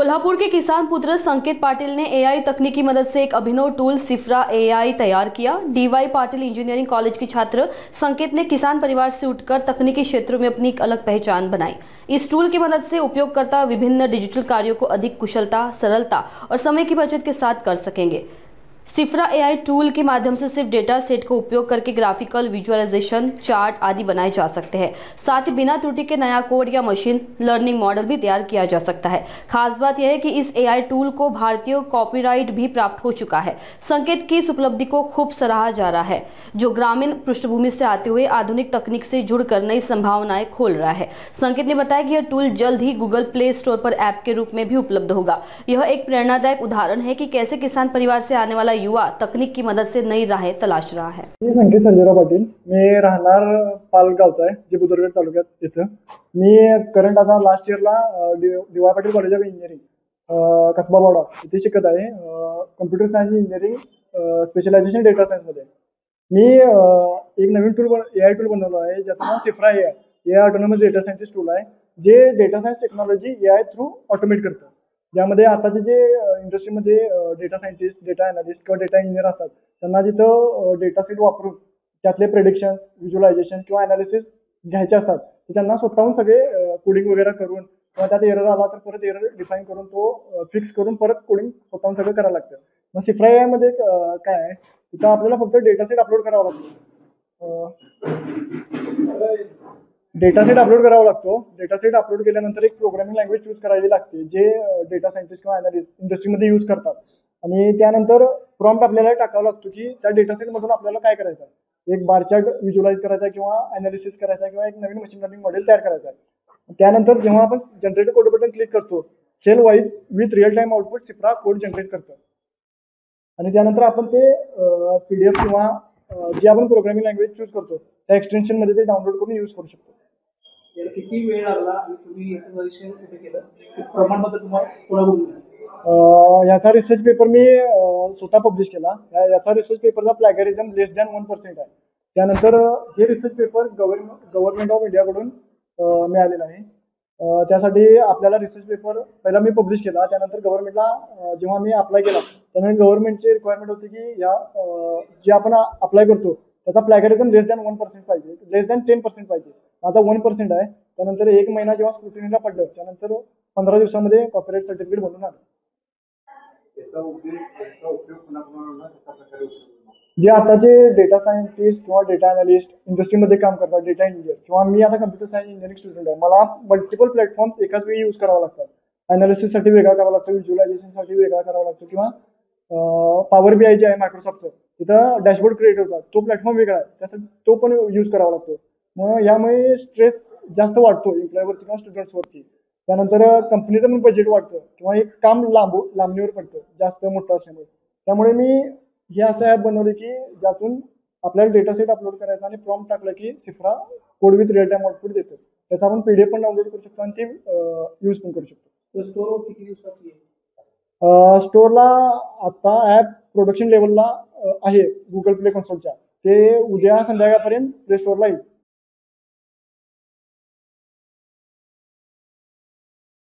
कोल्हापुर के किसान पुत्र संकेत पाटिल ने एआई तकनीक की मदद से एक अभिनव टूल सिफ्रा एआई तैयार किया। डीवाई पाटिल इंजीनियरिंग कॉलेज के छात्र संकेत ने किसान परिवार से उठकर तकनीकी क्षेत्रों में अपनी एक अलग पहचान बनाई। इस टूल की मदद से उपयोगकर्ता विभिन्न डिजिटल कार्यों को अधिक कुशलता, सरलता और समय की बचत के साथ कर सकेंगे। सिफ्रा एआई टूल के माध्यम से सिर्फ डेटा सेट का उपयोग करके ग्राफिकल विजुअलाइजेशन, चार्ट आदि बनाए जा सकते हैं। साथ ही बिना त्रुटि के नया कोड या मशीन लर्निंग मॉडल भी तैयार किया जा सकता है। खास बात यह है कि इस एआई टूल को भारतीय कॉपीराइट भी प्राप्त हो चुका है। संकेत की इस उपलब्धि को खूब सराहा जा रहा है, जो ग्रामीण पृष्ठभूमि से आते हुए आधुनिक तकनीक से जुड़कर नई संभावनाएं खोल रहा है। संकेत ने बताया कि यह टूल जल्द ही गूगल प्ले स्टोर पर ऐप के रूप में भी उपलब्ध होगा। यह एक प्रेरणादायक उदाहरण है कि कैसे किसान परिवार से आने वाला युवा तकनीक की मदद से नई राहें तलाश रहा है। मी संकेत संजयराव पाटील, मी राहणार पालगावचा आहे, जे बुद्रुक तालुक्यात इथं. मी करंट आता लास्ट इयरला DY Patil college of engineering Kasba Bawada इथे शिकत आहे. Computer science engineering specialization data सायन्समध्ये. मी एक नवीन एआय टूल बनवलं आहे, ज्याचं नाव Sifra AI autonomous data scientist tool आहे, जे data science technology AI through automate करतं. ज्यामध्ये आताचे जे इंडस्ट्रीमध्ये डेटा सायंटिस्ट, डेटा अनालिस्ट किंवा डेटा इंजिनियर असतात, त्यांना जिथं डेटा सेट वापरून त्यातले प्रेडिक्शन्स, व्हिज्युअलायझेशन किंवा अनालिसिस घ्यायचे असतात, तर त्यांना स्वतःहून सगळे कोडिंग वगैरे करून किंवा त्यात एरर आला तर परत एरर डिफाईन करून तो फिक्स करून परत कोडिंग स्वतःहून सगळं करायला लागतं. मग सिफ्रा एआयमध्ये काय आहे, तिथं आपल्याला फक्त डेटा सेट अपलोड करावा लागतो. डेटा सेट अपलोड केल्यानंतर एक प्रोग्रामिंग लँग्वेज चूज करावी लागते, जे डेटा सायंटिस्ट किंवा अनालिस्ट इंडस्ट्रीमध्ये यूज करतात. आणि त्यानंतर प्रॉम्प्ट आपल्याला टाकावा लागतो की त्या डेटा सेटमधून आपल्याला काय करायचं आहे. एक बार चार्ट व्हिज्युअलाइज करायचा किंवा अनालिसिस करायचा किंवा एक नवीन मशीन लर्निंग मॉडेल तयार करायचा आहे. त्यानंतर जेव्हा आपण जनरेट कोड बटन क्लिक करतो, cell wise with real time output सिफ्रा कोड जनरेट करतो. आणि त्यानंतर आपण ते PDF किंवा जे आपण प्रोग्रामिंग लँग्वेज चूज करतो त्या एक्सटेन्शन मध्ये ते डाउनलोड करून यूज करू शकतो. याला किती वेळ लागला आणि तुम्ही याचं रजिस्ट्रेशन कुठे केलं, प्रमाणपत्र तुम्हाला कोणाकडून? याचा रिसर्च पेपर मी स्वतः पब्लिश केला. याचा रिसर्च पेपरचा प्लॅगरिझम लेस दॅन 1% आहे. त्यानंतर हे रिसर्च पेपर गव्हर्नमेंट ऑफ इंडियाकडून मिळालेला आहे. त्यासाठी आपल्याला रिसर्च पेपर पहिला मी पब्लिश केला. त्यानंतर गव्हर्नमेंटला जेव्हा मी अप्लाय केला, त्यानंतर गव्हर्नमेंटची रिक्वायरमेंट होती की या जे आपण अप्लाय करतो त्याचा प्लॅगरिझम लेस दॅन 1% पाहिजे, लेस दॅन 10% पाहिजे. आता 1% आहे. त्यानंतर 1 महिना जेव्हा स्क्रुटिनीला पडलं, त्यानंतर 15 दिवसामध्ये कॉपीराइट सर्टिफिकेट बनून आलं. जे आताचे डेटा सायंटिस्ट किंवा डेटा अनालिस्ट इंडस्ट्रीमध्ये काम करतात, डेटा इंजिनियर किंवा मी आता कम्प्युटर सायन्स इंजिनिअरिंग स्टुडंट आहे, मला मल्टिपल प्लॅटफॉर्म्स एकाच वेळी यूज करावा लागतात. अनालिसिससाठी वेगळा करावा लागतो, व्हिज्युअलायझेशनसाठी वेगळा करावा लागतो किंवा पॉवर BI जे आहे मायक्रोसॉफ्टचं, तिथं डॅशबोर्ड क्रिएट होतात, तो प्लॅटफॉर्म वेगळा आहे, त्यासाठी तो पण यूज करावा लागतो. मग यामुळे स्ट्रेस जास्त वाढतो एम्प्लॉयवरती किंवा स्टुडंट्सवरती. त्यानंतर कंपनीचं पण बजेट वाढतं किंवा एक काम लांबणीवर पडतं जास्त मोठं असल्यामुळे. त्यामुळे मी हे असं ॲप बनवले की ज्यातून आपल्याला डेटा सेट अपलोड करायचा आणि प्रॉम्प्ट टाकलं की सिफ्रा code with real time output देतो. त्याचा आपण PDF पण डाउनलोड करू शकतो आणि ते यूज पण करू शकतो. स्टोर किती दिवसात येईल? स्टोअरला आता ॲप प्रोडक्शन लेवलला आहे गुगल प्ले कन्सोलच्या. ते उद्या संध्याकाळपर्यंत प्ले स्टोअरला येईल.